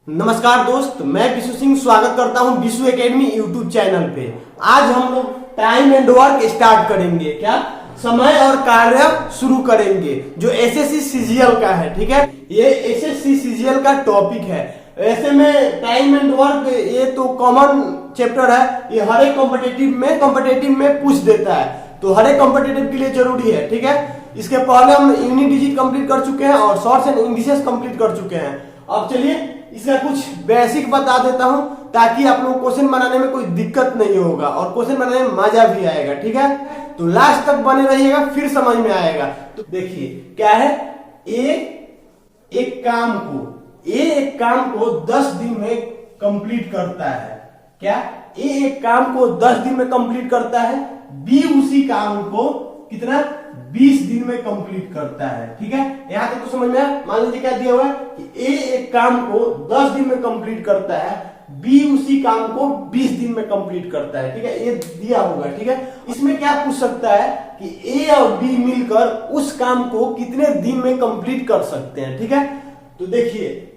नमस्कार दोस्त, मैं विशु सिंह स्वागत करता हूं विशु एकेडमी यूट्यूब चैनल पे। आज हम लोग टाइम एंड वर्क स्टार्ट करेंगे। क्या समय और कार्य शुरू करेंगे जो एसएससी सीजीएल का है। ठीक है, ये एसएससी सीजीएल का टॉपिक है। ऐसे में टाइम एंड वर्क ये तो कॉमन चैप्टर है, ये हर एक कॉम्पिटेटिव में पूछ देता है, तो हर एक कॉम्पिटेटिव के लिए जरूरी है। ठीक है, इसके पहले हम यूनिट डिजिट कंप्लीट कर चुके हैं और शॉर्ट्स एंड इंग्लिशेस कंप्लीट कर चुके हैं। अब चलिए इसका कुछ बेसिक बता देता हूं ताकि आप लोग क्वेश्चन बनाने में कोई दिक्कत नहीं होगा और क्वेश्चन बनाने में मजा भी आएगा। ठीक है, तो लास्ट तक बने रहिएगा, फिर समझ में आएगा। तो देखिए क्या है, एक काम को 10 दिन में कंप्लीट करता है। क्या एक काम को 10 दिन में कंप्लीट करता है, बी उसी काम को कितना 20 दिन में कंप्लीट करता है। ठीक है, यहां तक तो समझ में आया। मान लीजिए क्या दिया हुआ है कि ए एक काम को 10 दिन में कंप्लीट करता है, बी उसी काम को 20 दिन में कंप्लीट करता है। ठीक है, ये दिया होगा। ठीक है, इसमें क्या पूछ सकता है कि ए और बी मिलकर उस काम को कितने दिन में कंप्लीट कर सकते हैं। ठीक है, तो देखिए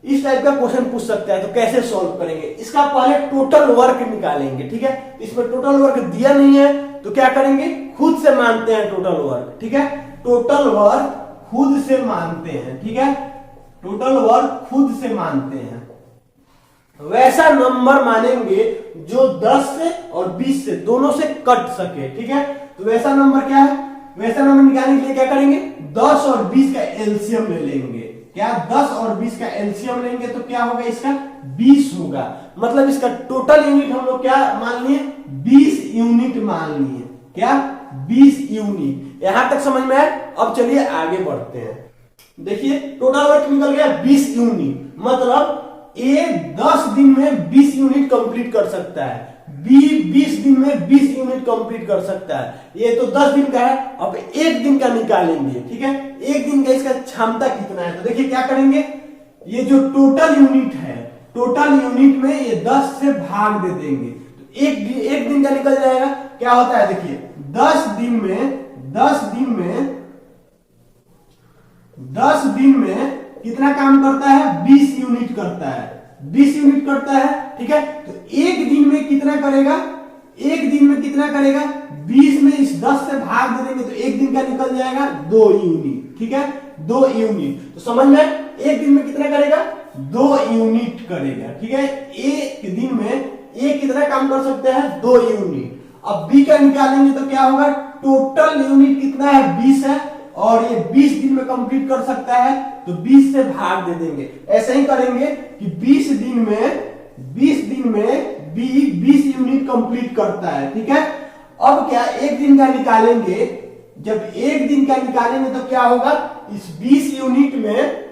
इस टाइप का क्वेश्चन पूछ सकता है, तो कैसे सॉल्व करेंगे। इसका पहले टोटल वर्क निकालेंगे। ठीक है, इसमें टोटल वर्क दिया नहीं है तो क्या करेंगे, खुद से मानते हैं टोटल वर्क। ठीक है, टोटल वर्क खुद से मानते हैं। ठीक है, टोटल वर्क खुद से मानते हैं। वैसा नंबर मानेंगे जो 10 से और 20 से दोनों से कट सके। ठीक है, तो वैसा नंबर क्या है, वैसा नंबर निकालने के लिए क्या करेंगे, 10 और 20 का एलसीएम ले लेंगे। क्या 10 और 20 का एलसीएम लेंगे तो क्या होगा, इसका 20 होगा। मतलब इसका टोटल यूनिट हम लोग क्या मान लिए, 20 यूनिट मान लिए। क्या 20 यूनिट। यहां तक समझ में आया। अब चलिए आगे बढ़ते हैं। देखिए टोटल वर्क निकल गया 20 यूनिट, मतलब ए 10 दिन में 20 यूनिट कंप्लीट कर सकता है, बी 20 दिन में 20 यूनिट कंप्लीट कर सकता है। ये तो 10 दिन का है। अब एक दिन का निकालेंगे। ठीक है, एक दिन का इसका क्षमता कितना है, तो देखिए क्या करेंगे, ये जो टोटल यूनिट है, टोटल यूनिट में ये 10 से भाग दे देंगे तो एक दिन का निकल जाएगा। क्या होता है देखिए, 10 दिन में कितना काम करता है, 20 यूनिट करता है, 20 यूनिट करता है। ठीक है, तो एक दिन में कितना करेगा, 20 में इस 10 से भाग दे देंगे तो एक दिन का निकल जाएगा 2 यूनिट। ठीक है, 2 यूनिट। तो समझ में एक दिन में कितना करेगा, 2 यूनिट करेगा। ठीक है, एक दिन में ए कितना काम कर सकते हैं, 2 यूनिट। अब बी का निकालेंगे तो क्या होगा, टोटल यूनिट कितना है, 20 है और ये 20 दिन में कंप्लीट कर सकता है तो 20 से भाग दे देंगे। ऐसा ही करेंगे कि 20 दिन में बी 20 यूनिट कंप्लीट करता है। ठीक है, अब क्या एक दिन का निकालेंगे, जब एक दिन का निकालेंगे तो क्या होगा, इस 20 यूनिट में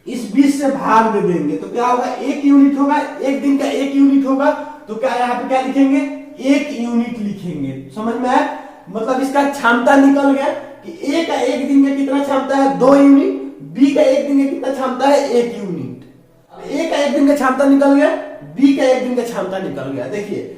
इस 20 से भाग दे देंगे तो क्या होगा, 1 यूनिट होगा। एक दिन का 1 यूनिट होगा तो क्या यहाँ पे क्या लिखेंगे, 1 यूनिट लिखेंगे। समझ में आया। मतलब इसका क्षमता निकल गया कि ए का एक दिन का कितना क्षमता है, 2 यूनिट, बी का एक दिन का कितना क्षमता है, 1 यूनिट। ए का एक दिन का क्षमता निकल गया, बी का एक दिन का क्षमता निकल गया। देखिए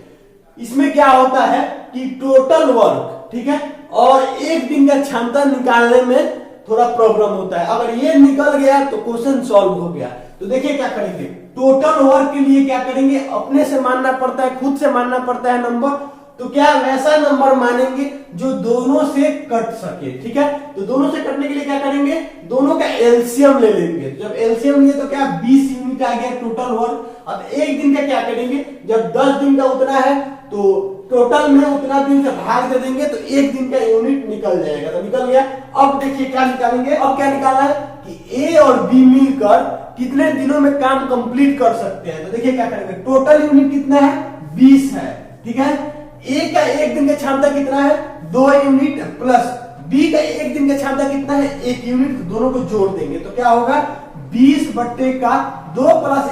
इसमें क्या होता है कि टोटल वर्क, ठीक है, और एक दिन का क्षमता निकालने में थोड़ा प्रॉब्लम होता है। अगर ये निकल गया तो क्वेश्चन सॉल्व हो गया। तो देखिए क्या करेंगे, टोटल वर्क के लिए क्या करेंगे, अपने से मानना पड़ता है, खुद से मानना पड़ता है नंबर। तो क्या वैसा नंबर मानेंगे जो दोनों से कट सके। ठीक है, तो दोनों से कटने के लिए क्या करेंगे, दोनों का एलसीएम ले लेंगे। जब एलसीएम लिए तो क्या 20 यूनिट आ गया टोटल वर्क। अब एक दिन का क्या करेंगे, जब 10 दिन का उतना है तो टोटल में उतना दिन से भाग दे देंगे तो एक दिन का यूनिट निकल जाएगा। तो निकल गया। अब देखिए क्या निकालेंगे, अब क्या निकालना है कि ए और बी मिलकर कितने दिनों में काम कंप्लीट कर सकते हैं। तो देखिए क्या करेंगे, टोटल यूनिट कितना है, 20 है। ठीक है, ए का एक दिन का क्षमता कितना है, 2 यूनिट, प्लस बी का एक दिन का क्षमता कितना है, 1 यूनिट। दोनों को जोड़ देंगे तो क्या होगा, 20/2 +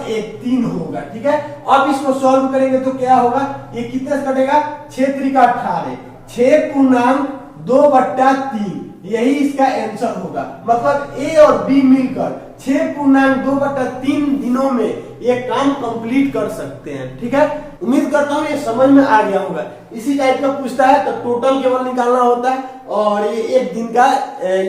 1 3 होगा। ठीक है, अब इसको सॉल्व करेंगे तो क्या होगा, ये कितने से कटेगा, 6 × 18, 6/2/3, यही इसका आंसर होगा। मतलब ए और बी मिलकर 6/2/3 दिनों में ये काम कंप्लीट कर सकते हैं। ठीक है, उम्मीद करता हूँ ये समझ में आ गया होगा। इसी टाइप का पूछता है तो टोटल केवल निकालना होता है और ये एक दिन का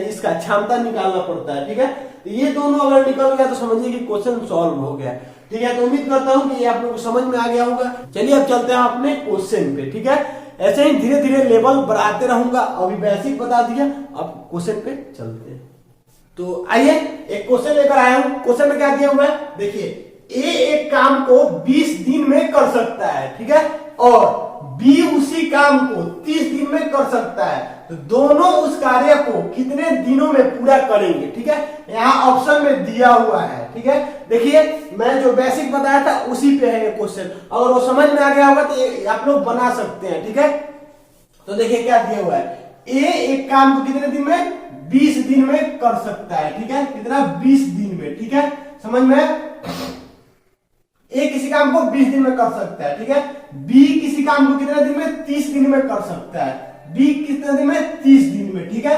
इसका क्षमता निकालना पड़ता है। ठीक है, तो ये दोनों अगर निकल गया तो समझिए कि क्वेश्चन सॉल्व हो गया। ठीक है, तो उम्मीद करता हूं कि ये आप लोगों को समझ में आ गया होगा। चलिए अब चलते हैं अपने क्वेश्चन पे। ठीक है, ऐसे ही धीरे धीरे लेवल बढ़ाते रहूंगा। अभी बेसिक बता दिया, अब क्वेश्चन पे चलते हैं। तो आइए एक क्वेश्चन लेकर आया हूं। क्वेश्चन में क्या दिया हुआ है, देखिए ए एक काम को 20 दिन में कर सकता है, ठीक है, और बी उसी काम को 30 दिन में कर सकता है, तो दोनों उस कार्य को कितने दिनों में पूरा करेंगे। ठीक है, यहाँ ऑप्शन में दिया हुआ है। ठीक है, देखिए मैं जो बेसिक बताया था उसी पे है ये क्वेश्चन। अगर वो समझ में आ गया होगा तो ये आप लोग बना सकते हैं। ठीक है, तो देखिए क्या दिया हुआ है, ए एक काम को कितने दिन में, 20 दिन में कर सकता है। ठीक है, कितना, 20 दिन में। ठीक है, समझ में, ए किसी काम को 20 दिन में कर सकता है। ठीक है, बी किसी काम को कितने दिन में, 30 दिन में कर सकता है। बी कितने दिन में, 30 दिन में। ठीक है,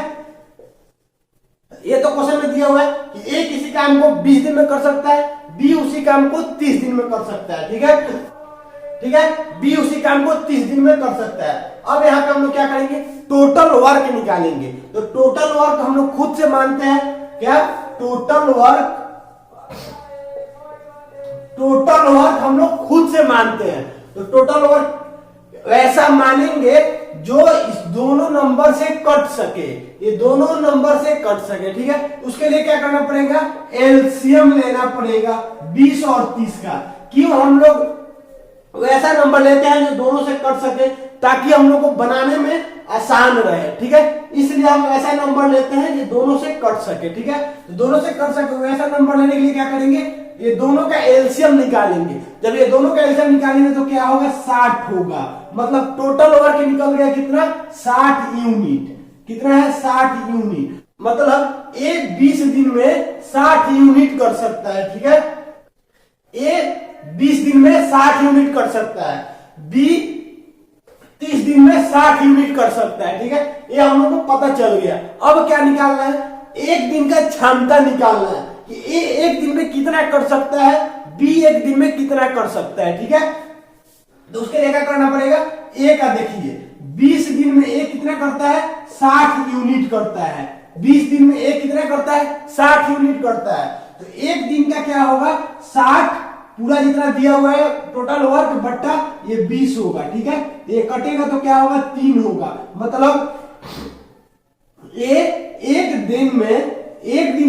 ये तो क्वेश्चन में दिया हुआ है कि ए किसी काम को 20 दिन में कर सकता है, बी उसी काम को 30 दिन में कर सकता है। ठीक है, ठीक है, बी उसी काम को 30 दिन में कर सकता है। अब यहाँ पे हम लोग क्या करेंगे, टोटल वर्क निकालेंगे। तो टोटल वर्क हम लोग खुद से मानते हैं, क्या, टोटल वर्क हम लोग खुद से मानते हैं। तो टोटल वर्क वैसा मानेंगे जो इस दोनों नंबर से कट सके, ये दोनों नंबर से कट सके। ठीक है, उसके लिए क्या करना पड़ेगा, एलसीएम लेना पड़ेगा 20 और 30 का। क्यों हम लोग वैसा नंबर लेते हैं जो दोनों से कट सके, ताकि हम लोग को बनाने में आसान रहे। ठीक है, इसलिए हम ऐसा नंबर लेते हैं जो दोनों से कट सके। ठीक है, तो दोनों से कट सके वैसा नंबर लेने के लिए क्या करेंगे, ये दोनों का एलसीएम निकालेंगे। जब ये दोनों का एलसीएम निकालेंगे तो क्या होगा, 60 होगा। मतलब टोटल वर्क निकल गया कितना, 60 यूनिट। कितना है, 60 यूनिट। मतलब ए 20 दिन में 60 यूनिट कर सकता है। ठीक है, ए 20 दिन में 60 यूनिट कर सकता है, बी 30 दिन में 60 यूनिट कर सकता है। ठीक है, ये हम लोग को पता चल गया। अब क्या निकालना है, एक दिन का क्षमता निकालना है कि ए एक दिन में कितना कर सकता है, बी एक दिन में कितना कर सकता है। ठीक है, तो उसके लिए क्या करना पड़ेगा, ए का देखिए 20 दिन में ए कितना करता है, 60 यूनिट करता है। 20 दिन में ए कितना करता है, 60 यूनिट करता है। तो एक दिन का क्या होगा, 60 पूरा जितना दिया हुआ है टोटल वर्क बट्टा ये 20 होगा। ठीक है, ये कटेगा तो क्या होगा, 3 होगा। मतलब ए एक दिन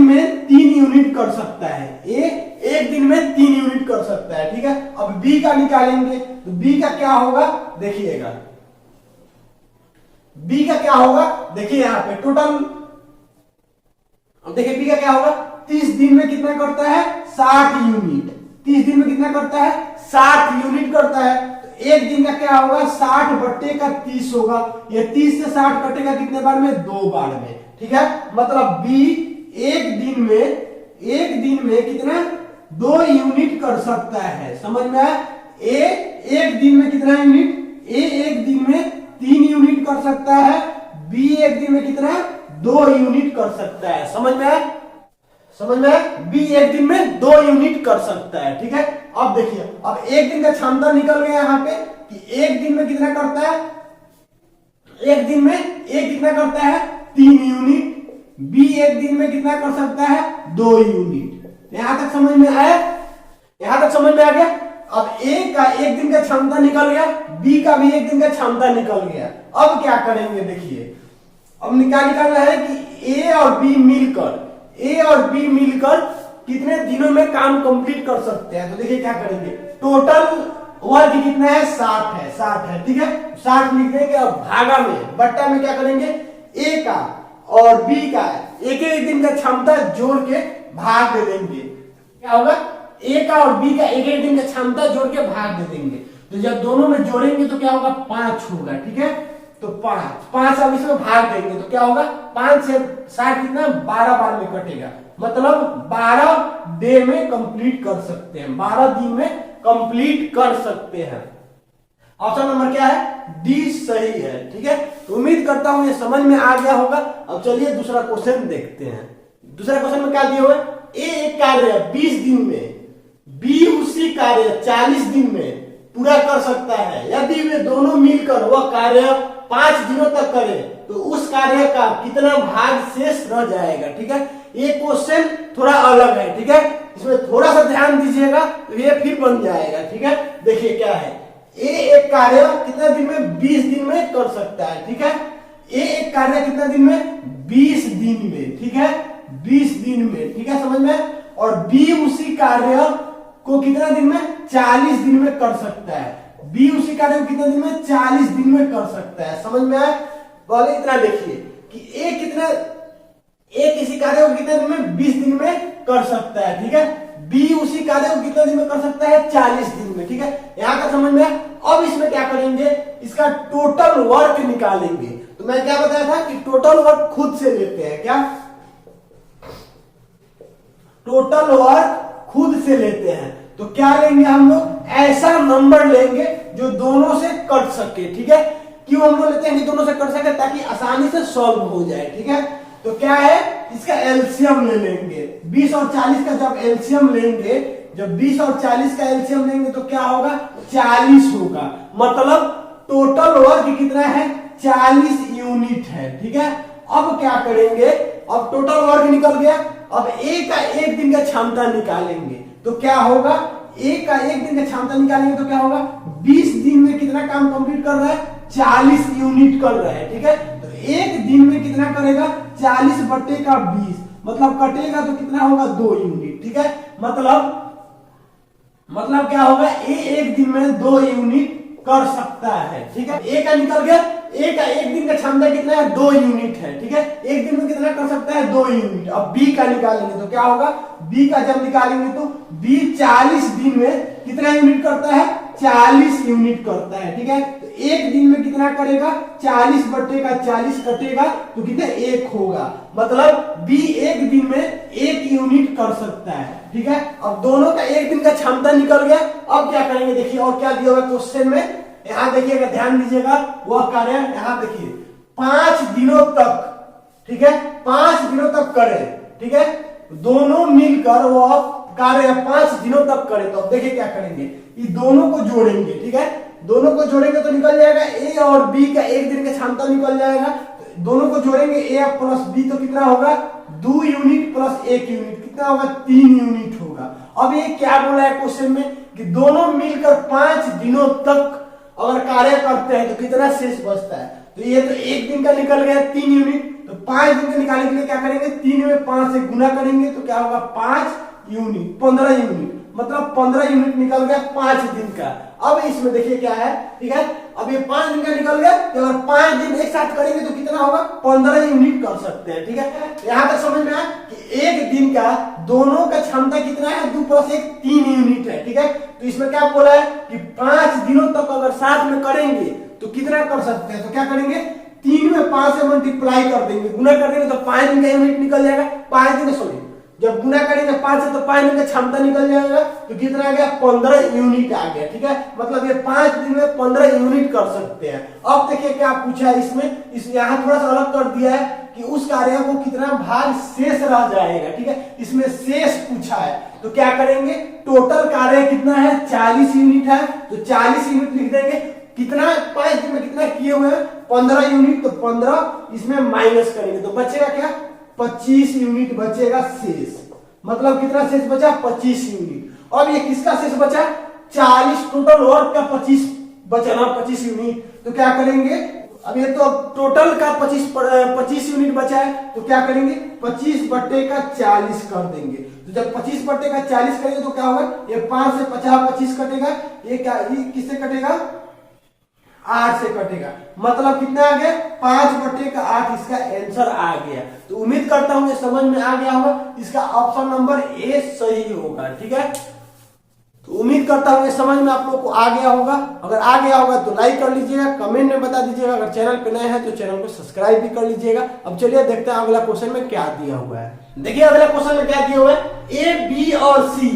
में 3 यूनिट कर सकता है। एक दिन में 3 यूनिट कर सकता है। ठीक है, अब बी का निकालेंगे तो बी का क्या होगा, देखिएगा बी का क्या होगा, देखिए यहां पे टोटल, अब देखिए बी का क्या होगा, 30 दिन में कितना करता है, 60 यूनिट। 30 दिन में कितना करता है, 60 यूनिट करता है। तो एक दिन का क्या होगा, 60 बट्टे का 30 होगा। ये 30 से 60 कटेगा कितने बार में, 2 बार में। ठीक है, मतलब बी एक दिन में कितना, 2 यूनिट कर सकता है। समझ में आया, ए एक दिन में कितना यूनिट, ए एक दिन में 3 यूनिट कर सकता है, बी एक दिन में कितना, 2 यूनिट कर सकता है। समझ में आया, बी एक दिन में 2 यूनिट कर सकता है। ठीक है, अब देखिए, अब एक दिन का क्षमता निकल गया यहाँ पे कि एक दिन में कितना करता है, एक दिन में ए कितना करता है, 3 यूनिट, बी एक दिन में कितना कर सकता है, 2 यूनिट। यहां तक समझ में आया, यहां तक समझ में आ गया। अब ए का एक दिन का क्षमता निकल गया, बी का भी एक दिन का क्षमता निकल गया। अब क्या करेंगे, देखिए अब निकालना है कि ए और बी मिलकर कितने दिनों में काम कंप्लीट कर सकते हैं। तो देखिए क्या करेंगे, टोटल वर्क कितना है, 60 है। ठीक है, 60 लिख देंगे। अब भागा में, बट्टा में क्या करेंगे, ए का और बी का एक एक दिन का क्षमता जोड़ के भाग दे देंगे। क्या होगा, ए का और बी का एक एक दिन का क्षमता जोड़ के भाग दे देंगे। तो जब दोनों में जोड़ेंगे तो क्या होगा, 5 होगा। ठीक है, तो 5 अब इसमें भाग देंगे तो क्या होगा, 5 से 60 कितना, 12 बार में कटेगा। मतलब 12 डे में कंप्लीट कर सकते हैं, 12 दिन में कंप्लीट कर सकते हैं। ऑप्शन नंबर क्या है, डी सही है। ठीक है, तो उम्मीद करता हूं ये समझ में आ गया होगा। अब चलिए दूसरा क्वेश्चन देखते हैं। दूसरा क्वेश्चन में क्या दिया हुआ है, ए एक कार्य 20 दिन में, बी उसी कार्य 40 दिन में पूरा कर सकता है। यदि वे दोनों मिलकर वह कार्य 5 दिनों तक करें तो उस कार्य का कितना भाग शेष रह जाएगा। ठीक है, ये क्वेश्चन थोड़ा अलग है, ठीक है, इसमें थोड़ा सा ध्यान दीजिएगा तो ये फिर बन जाएगा, ठीक है। देखिए क्या है, ए एक कार्य कितना दिन में, 20 दिन में कर सकता है, ठीक है। ए एक कार्य कितना दिन में, 20 दिन में, ठीक है, 20 दिन में, ठीक है, समझ में। और बी उसी कार्य को कितना दिन में, 40 दिन में कर सकता है। बी उसी कार्य को कितना दिन में, 40 दिन में कर सकता है, समझ में आया। बोले इतना देखिए कि ए कितना, ए किसी कार्य को कितने दिन में, 20 दिन में कर सकता है, ठीक है। बी उसी कार्य को कितने दिन में कर सकता है, 40 दिन में, ठीक है। यहां का समझ में आया। अब इसमें क्या करेंगे, इसका टोटल वर्क निकालेंगे। तो मैं क्या बताया था कि टोटल वर्क खुद से लेते हैं, क्या टोटल वर्क खुद से लेते हैं। तो क्या लेंगे हम लोग, ऐसा नंबर लेंगे जो दोनों से कट सके, ठीक है। क्यों हम लोग लेते हैं कि दोनों से कट सके, ताकि आसानी से सॉल्व हो जाए, ठीक है। तो क्या है, इसका एलसीएम ले लेंगे। 20 और 40 का जब एलसीएम लेंगे, जब 20 और 40 का एलसीएम लेंगे तो क्या होगा, 40 होगा। मतलब टोटल वर्क कितना है, 40 यूनिट है, ठीक है। अब क्या करेंगे, अब टोटल वर्क निकल गया। अब ए का एक दिन का क्षमता निकालेंगे तो क्या होगा, ए का एक दिन का क्षमता निकालेंगे तो क्या होगा, 20 दिन में कितना काम कंप्लीट कर रहा है, 40 यूनिट कर रहा है, ठीक है। तो एक दिन में कितना करेगा, 40 बटे का 20, मतलब कटेगा तो कितना होगा, 2 यूनिट, ठीक है। मतलब क्या होगा, ए एक दिन में 2 यूनिट कर सकता है, ठीक है। ए का निकल गया, ए का एक दिन का क्षमता कितना है, 2 यूनिट है, ठीक है। एक दिन में कितना कर सकता है, 2 यूनिट। अब बी का निकालेंगे तो क्या होगा, बी का जब निकालेंगे तो बी 40 दिन में कितना यूनिट करता है, 40 यूनिट करता है, ठीक है। तो एक दिन में कितना करेगा, 40 बटे का 40 कटेगा तो कितना, 1 होगा। मतलब बी एक दिन में 1 यूनिट कर सकता है, ठीक है। अब दोनों का एक दिन का क्षमता निकल गया। अब क्या करेंगे, देखिए और क्या दिया हुआ क्वेश्चन में, यहां देखिएगा, ध्यान दीजिएगा, वह कार्य यहां देखिए 5 दिनों तक, ठीक है, 5 दिनों तक करे, ठीक है। दोनों मिलकर वह कार्य 5 दिनों तक करे। तो अब देखिए क्या करेंगे, ये दोनों को जोड़ेंगे, ठीक है। दोनों को जोड़ेंगे तो निकल जाएगा ए और बी का एक दिन का क्षमता निकल जाएगा। दोनों को जोड़ेंगे, ए प्लस बी तो कितना होगा, 2 यूनिट प्लस 1 यूनिट, कितना होगा, 3 यूनिट होगा। अब ये क्या बोला है क्वेश्चन में कि दोनों मिलकर 5 दिनों तक अगर कार्य करते हैं तो कितना शेष बचता है। तो ये तो एक दिन का निकल गया 3 यूनिट। तो 5 दिन का निकालने के लिए क्या करेंगे, 3 में 5 से गुना करेंगे तो क्या होगा, 5 यूनिट, 15 यूनिट, मतलब 15 यूनिट निकल गया 5 दिन का। अब इसमें देखिए क्या है, ठीक है। अब ये 5 दिन का निकल गया, तो अगर 5 दिन एक साथ करेंगे तो कितना होगा, 15 यूनिट कर सकते हैं, ठीक है। यहां तक समझ में आया कि एक दिन का दोनों का क्षमता कितना है, 2 + 1 3 यूनिट है, ठीक है। तो इसमें क्या बोला है कि 5 दिनों तक अगर साथ में करेंगे तो कितना कर सकते हैं। तो क्या करेंगे, 3 में 5 से मल्टीप्लाई कर देंगे, गुना कर देंगे तो 5 दिन का यूनिट निकल जाएगा। 5 दिन सॉरी, जब गुना करेंगे 5 से तो 5 दिन का क्षमता निकल जाएगा, तो कितना आ गया, 15 यूनिट आ गया, ठीक है। मतलब ये 5 दिन में 15 यूनिट कर सकते हैं। अब देखिए क्या पूछा है इसमें, इस यहाँ थोड़ा सा अलग कर दिया है कि उस कार्य को कितना भाग शेष रह जाएगा, ठीक है। इसमें शेष पूछा है तो क्या करेंगे, टोटल कार्य कितना है, 40 यूनिट है, तो 40 यूनिट लिख देंगे। कितना 5 दिन में कितना किए हुए हैं, 15 यूनिट, तो 15 इसमें माइनस करेंगे तो बचेगा क्या, 25 यूनिट बचेगा शेष। मतलब कितना शेष बचा, 25 यूनिट। अब ये किसका शेष बचा, 40, टोटल वर्क का 25 बचा ना, 25 यूनिट। तो क्या करेंगे, अब ये तो टोटल का 25 यूनिट बचा है, तो क्या करेंगे, 25 बटे का 40 कर देंगे। तो जब 25 बटे का 40 करेंगे तो क्या होगा, ये 5 से 50 25 कटेगा, ये क्या, ये किससे कटेगा, 8 से कटेगा। मतलब कितना आ गया, 5 बटे का 8 इसका आंसर आ गया। तो उम्मीद करता हूं ये समझ में आ गया होगा, इसका ऑप्शन नंबर ए सही होगा, ठीक है। तो उम्मीद करता हूं ये समझ में आप लोग को आ गया होगा। अगर आ गया होगा तो लाइक कर लीजिएगा, कमेंट में बता दीजिएगा। अगर चैनल पे नए हैं तो चैनल को सब्सक्राइब भी कर लीजिएगा। अब चलिए देखते हैं अगला क्वेश्चन में क्या दिया हुआ है। देखिए अगला क्वेश्चन में क्या दिया हुआ है, ए, बी और सी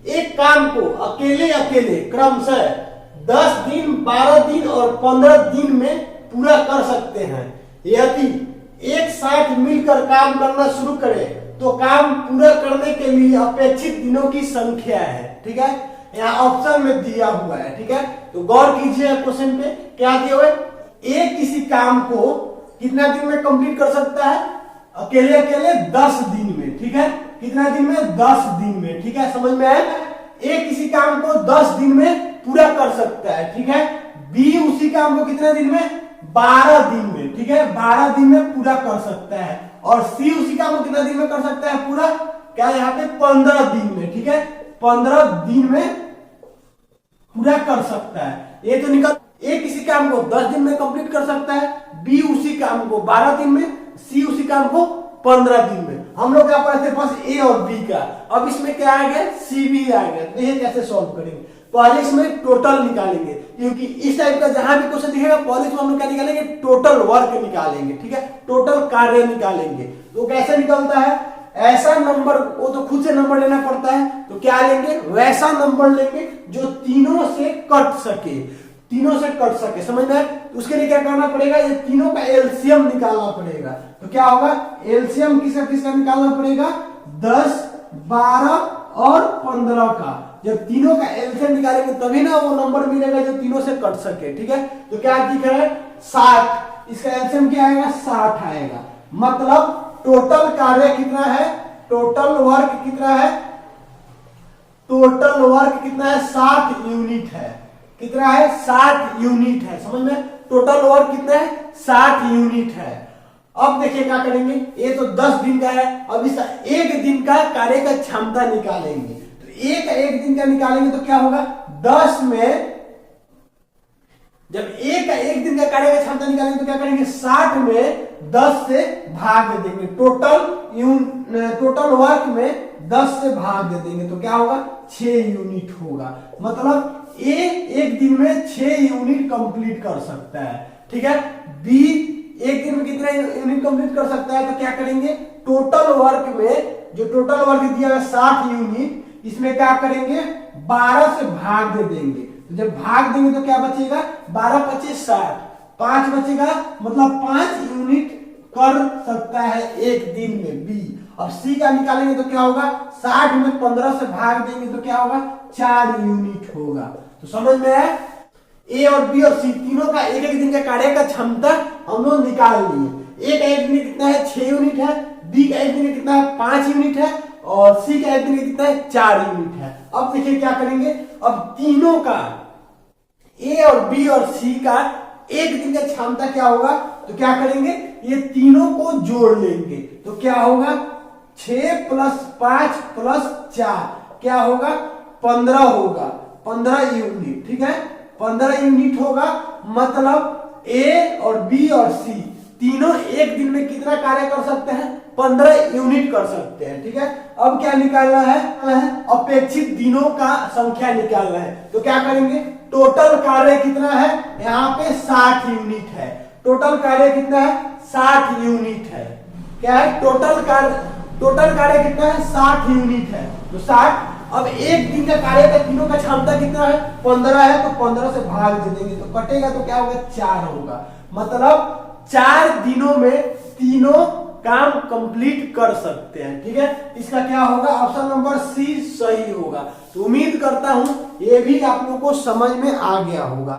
एक काम को अकेले अकेले क्रमशः 10 दिन, 12 दिन और 15 दिन में पूरा कर सकते हैं। यदि एक साथ मिलकर काम करना शुरू करें तो काम पूरा करने के लिए अपेक्षित दिनों की संख्या है, ठीक है। यहाँ ऑप्शन में दिया हुआ है, ठीक है। तो गौर कीजिए क्वेश्चन पे क्या दिया हुआ है, एक किसी काम को कितना दिन में कंप्लीट कर सकता है, अकेले अकेले 10 दिन में, ठीक है, कितना दिन में? 10 दिन में, ठीक है, समझ में आया? ए किसी काम को 10 दिन में पूरा कर सकता है, ठीक है। बी उसी काम को कितने दिन में? 12 दिन में, ठीक है, 12 दिन में पूरा कर सकता है। और सी उसी काम को कितना दिन में कर सकता है पूरा? क्या यहाँ पे? 15 दिन में, ठीक है, 15 दिन में पूरा कर सकता है। ये तो निकल, ए किसी काम को 10 दिन में कंप्लीट कर सकता है, बी उसी काम को 12 दिन में, सी उसी काम को 15 दिन में। हम लोग क्या पढ़े थे? बस ए और बी का। अब इसमें क्या आ गया? सी भी आ गया। तो ये कैसे सॉल्व करेंगे? पहले इसमें टोटल निकालेंगे, क्योंकि इस टाइप का जहां भी क्वेश्चन दिखेगा पहले इसमें हम लोग क्या निकालेंगे? टोटल वर्क निकालेंगे, ठीक है, टोटल कार्य निकालेंगे। तो कैसे निकलता है? ऐसा नंबर, वो तो खुद से नंबर लेना पड़ता है, तो क्या लेंगे? वैसा नंबर लेंगे जो तीनों से कट सके, तीनों से कट सके, समझ में? तो उसके लिए क्या करना पड़ेगा? ये तीनों का एलसीएम निकालना पड़ेगा। तो क्या होगा? एलसीएम किसका किसका निकालना पड़ेगा? 10, 12 और 15 का। जब तीनों का एलसीएम निकालेंगे तभी ना वो नंबर मिलेगा जो तीनों से कट सके, ठीक है। तो क्या दिख रहा है? 60। इसका एलसीएम क्या आएगा? 60 आएगा। मतलब टोटल कार्य कितना है? टोटल वर्क कितना है? टोटल वर्क कितना है? 60 यूनिट है। कितना है? 60 यूनिट है, समझ में? टोटल वर्क कितना है? 60 यूनिट है। अब देखिए क्या करेंगे, ये तो 10 दिन का है, अब इसका एक दिन का कार्य का क्षमता निकालेंगे। तो एक दिन का निकालेंगे तो क्या होगा? 10 में, जब एक दिन का कार्य का क्षमता निकालेंगे तो क्या करेंगे? 60 में 10 से भाग दे देंगे। टोटल वर्क में 10 से भाग दे देंगे तो क्या होगा? 6 यूनिट होगा। मतलब ए एक दिन में 6 यूनिट कंप्लीट कर सकता है, ठीक है। बी एक दिन में कितना यूनिट कंप्लीट कर सकता है? तो क्या करेंगे? टोटल वर्क में, जो टोटल वर्क दिया है 60 यूनिट, इसमें क्या करेंगे? 12 से भाग दे देंगे। तो जब भाग देंगे तो क्या बचेगा? 12 × 5 = 60, 5 बचेगा, मतलब 5 यूनिट कर सकता है एक दिन में बी। अब सी का निकालेंगे तो क्या होगा? 60 में 15 से भाग देंगे तो क्या होगा? 4 यूनिट होगा। तो समझ में आया? ए और बी और सी तीनों का एक एक दिन का कार्य का क्षमता हम लोग निकाल लिए। ए का एक दिन में कितना है? 6 यूनिट है, बी का एक दिन में कितना है? 5 यूनिट है, और सी का एक दिन में कितना है? 4 यूनिट है। अब देखिए क्या करेंगे, अब तीनों का, ए और बी और सी का एक दिन का क्षमता क्या होगा? तो क्या करेंगे? ये तीनों को जोड़ लेंगे तो क्या होगा? 6 + 5 + 4 क्या होगा? 15 होगा, 15 यूनिट, ठीक है, 15 यूनिट होगा। मतलब ए और बी और सी तीनों एक दिन में कितना कार्य कर सकते हैं? 15 यूनिट कर सकते हैं, ठीक है। अब क्या निकालना है? अपेक्षित दिनों का संख्या निकालना है। तो क्या करेंगे? टोटल कार्य कितना है? यहाँ पे 60 यूनिट है। टोटल कार्य कितना है? 60 यूनिट है। क्या है? टोटल कार्य कितना है? 60 यूनिट है। तो 60, अब एक दिन का कार्य का तीनों का क्षमता कितना है? 15 है, तो 15 से भाग दे देंगे तो कटेगा तो क्या होगा? 4 होगा। मतलब 4 दिनों में तीनों काम कंप्लीट कर सकते हैं, ठीक है। इसका क्या होगा? ऑप्शन नंबर सी सही होगा। तो उम्मीद करता हूं ये भी आप लोगों को समझ में आ गया होगा।